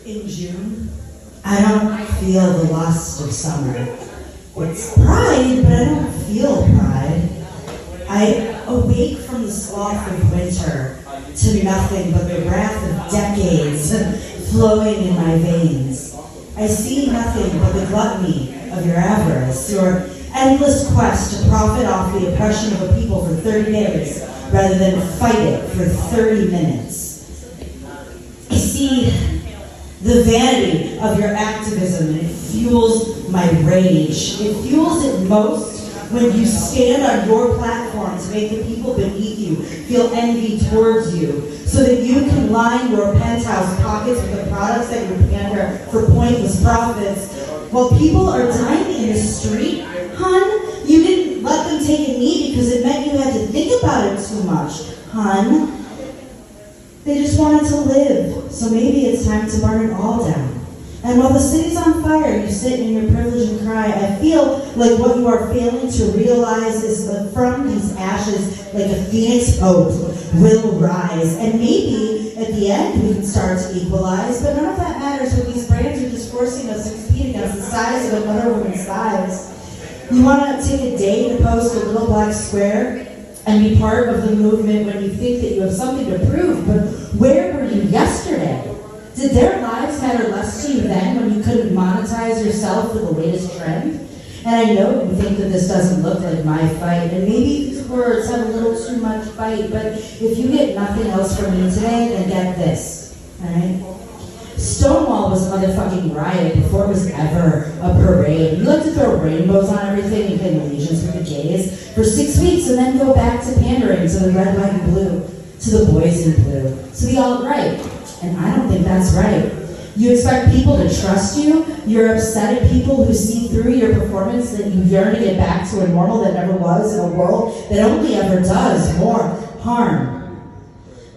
In June, I don't feel the lust of summer. It's pride, but I don't feel pride. I awake from the sloth of winter to nothing but the wrath of decades flowing in my veins. I see nothing but the gluttony of your avarice, your endless quest to profit off the oppression of a people for 30 days rather than fight it for 30 minutes. I see the vanity of your activism, and it fuels my rage. It fuels it most when you stand on your platform to make the people beneath you feel envy towards you, so that you can line your penthouse pockets with the products that you pander for pointless profits. While people are dying in the street, hun, you didn't let them take a knee because it meant you had to think about it too much, hun. They just wanted to live, so maybe it's time to burn it all down. And while the city's on fire, you sit in your privilege and cry. I feel like what you are failing to realize is that from these ashes, like a phoenix hope will rise. And maybe at the end we can start to equalize, but none of that matters when these brands are just forcing us to compete against the size of another woman's thighs. You want to take a day to post a little black square and be part of the movement when you think that you have something to prove, but where were you yesterday? Did their lives matter less to you then when you couldn't monetize yourself for the latest trend? And I know you think that this doesn't look like my fight, and maybe these words have a little too much bite, but if you get nothing else from me today, then get this, alright? Stonewall was a motherfucking riot before it was ever a parade. You like to throw rainbows on everything and claim allegiance with the gays for 6 weeks and then go back to pandering to the red, white, and blue, to the boys in blue, to the alt-right. And I don't think that's right. You expect people to trust you. You're upset at people who see through your performance, that you yearn to get back to a normal that never was in a world that only ever does more harm.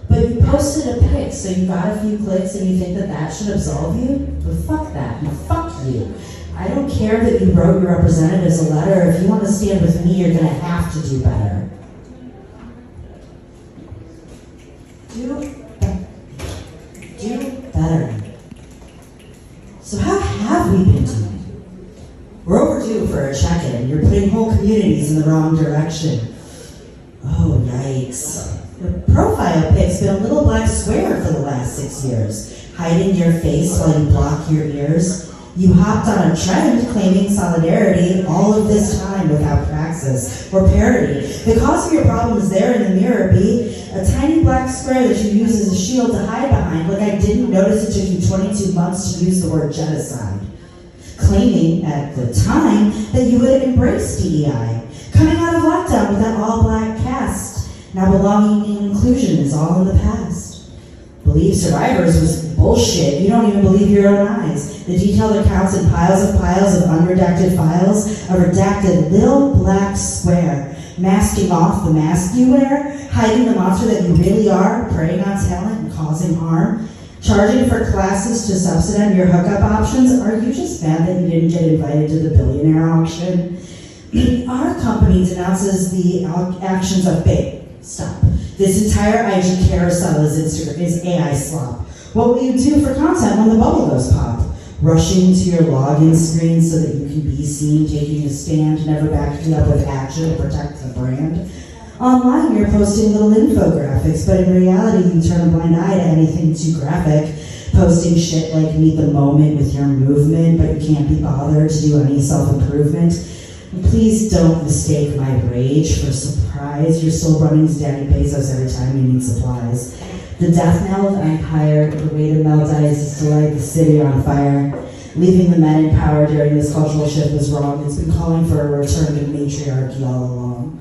But you posted a pic, so you got a few clicks and you think that that should absolve you? But fuck that, and fuck you. I don't care that you wrote your representatives a letter. If you want to stand with me, you're gonna have to do better. Do better. So how have we been doing? We're overdue for a check-in. You're putting whole communities in the wrong direction. Oh, yikes. Your profile pic's been a little black square for the last 6 years, hiding your face while you block your ears. You hopped on a trend claiming solidarity all of this time without praxis or parody. The cause of your problem is there in the mirror, B. A tiny black square that you use as a shield to hide behind, like I didn't notice it took you 22 months to use the word genocide. Claiming at the time that you would have embraced DEI. Coming out of lockdown with that all-black cast. Now belonging and inclusion is all in the past. Believe survivors was bullshit. You don't even believe your own eyes. The detailed accounts in piles of unredacted files, a redacted little black square, masking off the mask you wear, hiding the monster that you really are, preying on talent and causing harm, charging for classes to subsidize your hookup options. Are you just mad that you didn't get invited to the billionaire auction? Our company denounces the actions of Babe. Stop. This entire IG carousel is AI slop. What will you do for content when the bubble goes pop? Rushing to your login screen so that you can be seen taking a stand, never backing up with action to protect the brand? Online, you're posting little infographics, but in reality, you turn a blind eye to anything too graphic. Posting shit like meet the moment with your movement, but you can't be bothered to do any self-improvement. Please don't mistake my rage for surprise. You're still running to Danny Bezos every time you need supplies. The death knell of empire, the way to melt ice is to light the city on fire. Leaving the men in power during this cultural shift was wrong. It's been calling for a return to matriarchy all along.